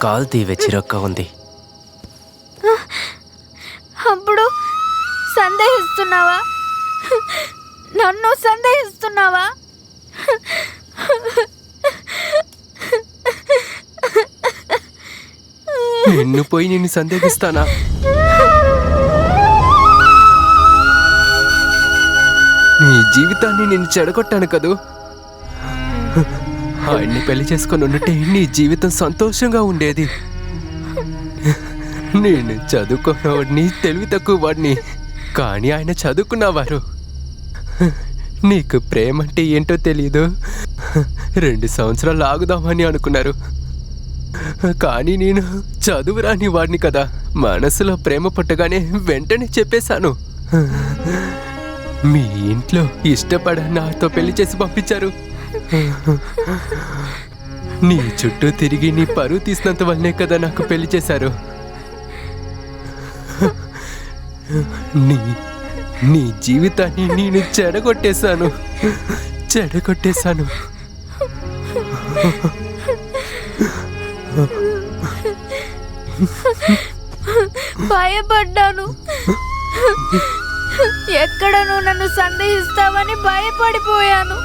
కాల్తీ వెచ్చిరొక్క ఉంది. అప్పుడు సందేహిస్తున్నావా? నన్ను సందేహిస్తున్నావా? నిన్ను పోయి నిన్ను సందేహిస్తానా? నీ జీవితాన్ని నేను చెడగొట్టాను కదూ. ఆయన్ని పెళ్లి చేసుకొని ఉంటే నీ జీవితం సంతోషంగా ఉండేది. నేను చదువుకున్నవాడిని, తెలివి తక్కువ వాడిని, కానీ ఆయన చదువుకున్నవారు. నీకు ప్రేమ అంటే ఏంటో తెలీదు. 2 సంవత్సరాలు ఆగుదామని అనుకున్నారు, కానీ నేను చదువురాని వాడిని కదా. మనసులో ప్రేమ పుట్టగానే వెంటనే చెప్పేశాను. మీ ఇంట్లో ఇష్టపడ నాతో పెళ్లి చేసి పంపించారు. నీ చుట్టూ తిరిగి నీ పరువు తీసినంత వల్లనే కదా నాకు పెళ్లి చేశారు. నీ జీవితాన్ని నేను చెడగొట్టేశాను. భయపడ్డాను. ఎక్కడ నువ్వు నన్ను సందేహిస్తావని భయపడిపోయాను.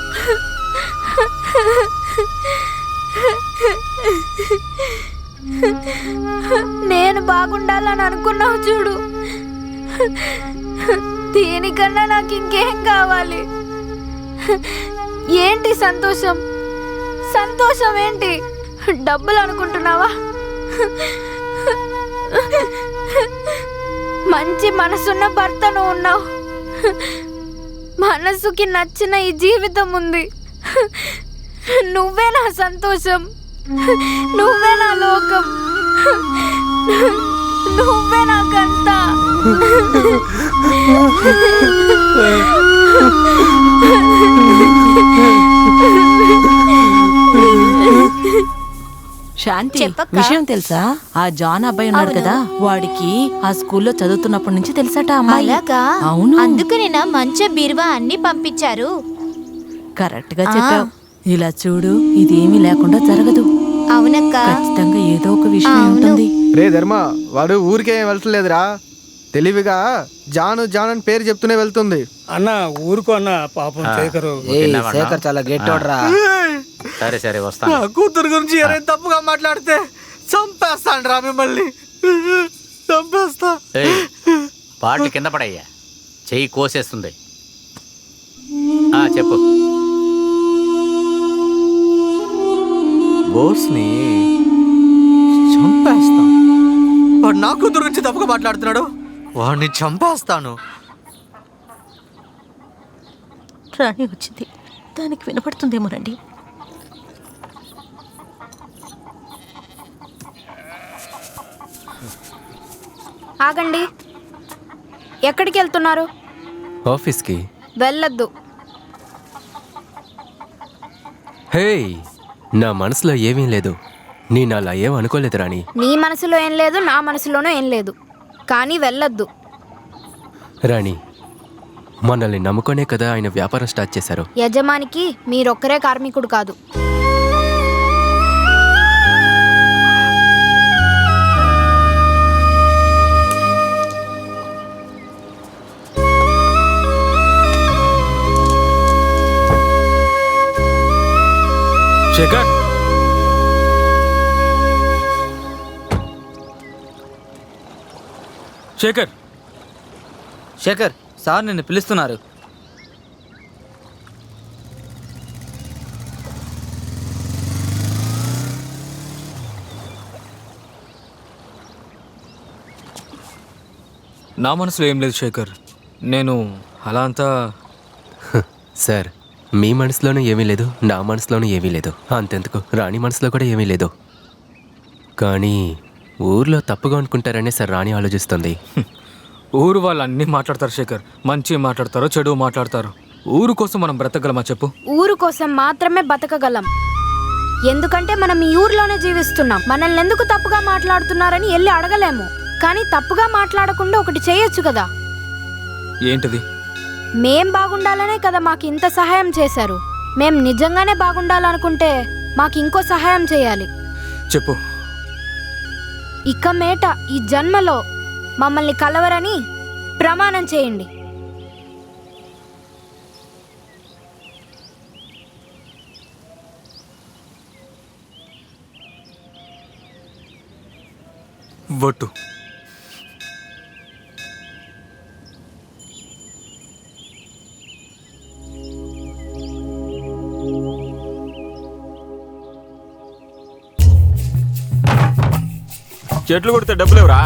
నేను బాగుండాలని అనుకున్నావు చూడు. దీనికన్నా నాకు ఇంకేం కావాలి? ఏంటి సంతోషం? సంతోషం ఏంటి? డబ్బులు అనుకుంటున్నావా? మంచి మనసున్న భర్త నువ్వు ఉన్నావు. మనసుకి నచ్చిన ఈ జీవితం ఉంది. నువ్వే నా సంతోషం, నువ్వే నా లోకం, నువ్వే నాకంతా. శాంతి, విషయం తెలుసా? ఆ జాన్ అబ్బాయి ఉన్నాడు కదా, వాడికి ఆ స్కూల్లో చదువుతున్నప్పటి నుంచి తెలుసట అమ్మాయి. అవును, అందుకనే నా మంచి బీరువా అన్ని పంపించారు. కరెక్ట్ గా చెప్పావు. ఇలా చూడు, ఇదేమీ లేకుండా జరగదు. అవునక్క, ఖచ్చితంగా ఏదో ఒక విషయం ఉంటుంది. రే ధర్మ, వాడు ఊరికేం వెళ్తలేదురా. తెలివిగా జాను జాన్ అని పేరు చెప్తూనే వెళ్తుంది. అన్న ఊరుకో అన్న, పాపం శేఖరు. శేఖర్ చాలా గట్టివాడురా. సరే వస్తాను. కూతురు గురించి ఎవరైనా తప్పుగా మాట్లాడితే చంపేస్తాను రా మిమ్మల్ని, చంపేస్తా. పాటలు కింద పడయ్యా, చెయ్యి కోసేస్తుంది. చెప్పు. బోస్ని చంపేస్తా. వాడు నా కూతురు గురించి తప్పుగా మాట్లాడుతున్నాడు, వాడిని చంపేస్తాను. రాణి వచ్చింది, దానికి వినపడుతుందేమోనండి. ఆగండి, ఎక్కడికి వెళ్తున్నారు? ఆఫీస్కి. వెళ్ళొద్దు. హే, నా మనసులో ఏమీ లేదు. నేను అలా ఏం అనుకోలేదు రాణి. నీ మనసులో ఏం లేదు, నా మనసులోనూ ఏం లేదు, కానీ వెళ్ళొద్దు. రాణి, మనల్ని నమ్ముకునే కదా ఆయన వ్యాపారం స్టార్ట్ చేశారు. యజమానికి మీరొక్కరే కార్మికుడు కాదు. శేఖర్, శేఖర్, శేఖర్ సార్ నిన్ను పిలుస్తున్నారు. నా మనసులో ఏం లేదు శేఖర్, నేను అలా అంతా. సార్, మీ మనసులోనూ ఏమీ లేదు, నా మనసులోనూ ఏమీ లేదు. అంతెందుకు, రాణి మనసులో కూడా ఏమీ లేదు. కానీ ఊర్లో తప్పుగా అనుకుంటారనే సార్ రాణి ఆలోచిస్తుంది. ఊరు వాళ్ళు అన్నీ మాట్లాడతారు శేఖర్, మంచి మాట్లాడతారు, చెడు మాట్లాడతారు. ఊరు కోసం మనం బ్రతకగలమా చెప్పు? ఊరు కోసం మాత్రమే బతకగలం. ఎందుకంటే మనం ఈ ఊర్లోనే జీవిస్తున్నాం. మనల్ని ఎందుకు తప్పుగా మాట్లాడుతున్నారని వెళ్ళి అడగలేము. కానీ తప్పుగా మాట్లాడకుండా ఒకటి చేయొచ్చు కదా. ఏంటిది? మేం బాగుండాలనే కదా మాకు ఇంత సహాయం చేశారు. మేం నిజంగానే బాగుండాలనుకుంటే మాకు ఇంకో సహాయం చేయాలి. చెప్పు. ఇక మేట ఈ జన్మలో మమ్మల్ని కలవరని ప్రమాణం చేయండి. వట్టు. చెట్లు కొడితే డబ్బులు ఇవ్వరా?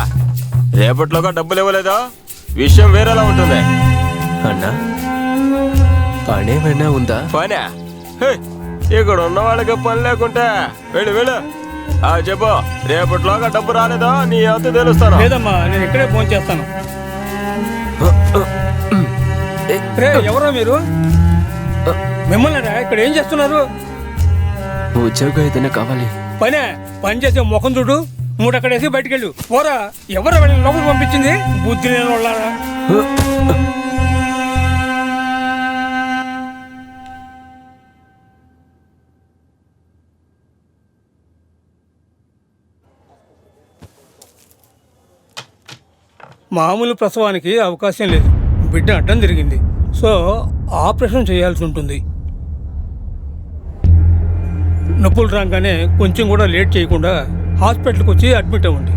రేపట్లోగా డబ్బులు ఇవ్వలేదా విషయం వేరేలా ఉంటుంది. అన్నా పనేమైనా ఉందా? పనే ఇక్కడ ఉన్న వాళ్ళకి పని లేకుంటే వెళ్ళు వెళ్ళు. చెప్పు, రేపట్లోగా డబ్బు రాలేదా నీ అంత తెలుస్తాను. లేదమ్మా, నేను ఇక్కడే ఫోన్ చేస్తాను. రే, ఎవరో మీరు? మిమ్మల్ని ఇక్కడ ఏం చేస్తున్నారు? ఉద్యోగం ఏదైనా కావాలి. పని చేసే ముఖం చూడు, మూడు అక్కడేసి బయటకెళ్ళు. పోరా, ఎవరో వెళ్ళి లోపలికి పంపించింది? బుద్ధి లేని వాళ్ళారా? మామూలు ప్రసవానికి అవకాశం లేదు, బిడ్డ అడ్డం తిరిగింది. సో ఆపరేషన్ చేయాల్సి ఉంటుంది. నొప్పులు రాగానే కొంచెం కూడా లేట్ చేయకుండా హాస్పిటల్కి వచ్చి అడ్మిట్ అవ్వండి.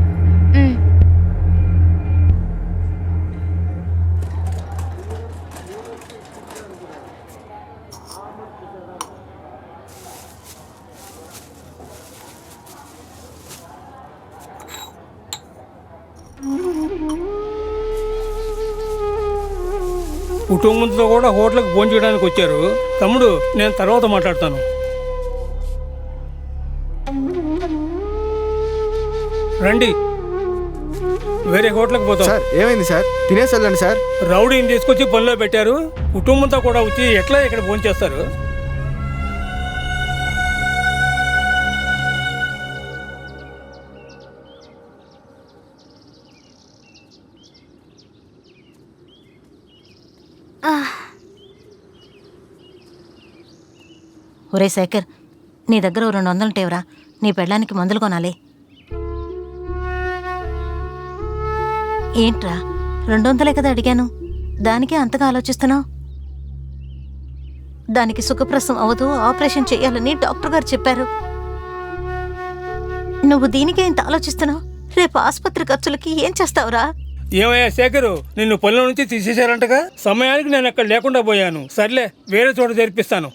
కుటుంబంతో కూడా హోటల్కి ఫోన్ చేయడానికి వచ్చారు. తమ్ముడు, నేను తర్వాత మాట్లాడతాను. రండి, వేరే హోటల్కి పోతాం. సార్ ఏమైంది సార్? తినేసి వెళ్ళండి సార్. రౌడీని తీసుకొచ్చి పనిలో పెట్టారు. కుటుంబంతో కూడా వచ్చి ఎట్లా ఇక్కడ ఫోన్ చేస్తారు? ఒరే శేఖర్, నీ దగ్గర 200 ఉంటేవరా? నీ పెళ్ళానికి మందులు కొనాలి. ఏంట్రా, 200 కదా అడిగాను, దానికే అంతగా ఆలోచిస్తున్నావు? దానికి సుఖప్రసవం అవదు, ఆపరేషన్ చేయాలని డాక్టర్ గారు చెప్పారు. నువ్వు దీనికే ఇంత ఆలోచిస్తున్నావు? రేపు ఆసుపత్రి ఖర్చులకి ఏం చేస్తావురా? ఏమయ్యా శేఖరు, నిన్ను పనిలో నుంచి తీసేశారంటగా? సమయానికి నేను అక్కడ లేకుండా పోయాను. సర్లే, వేరే చోట చేర్పిస్తాను.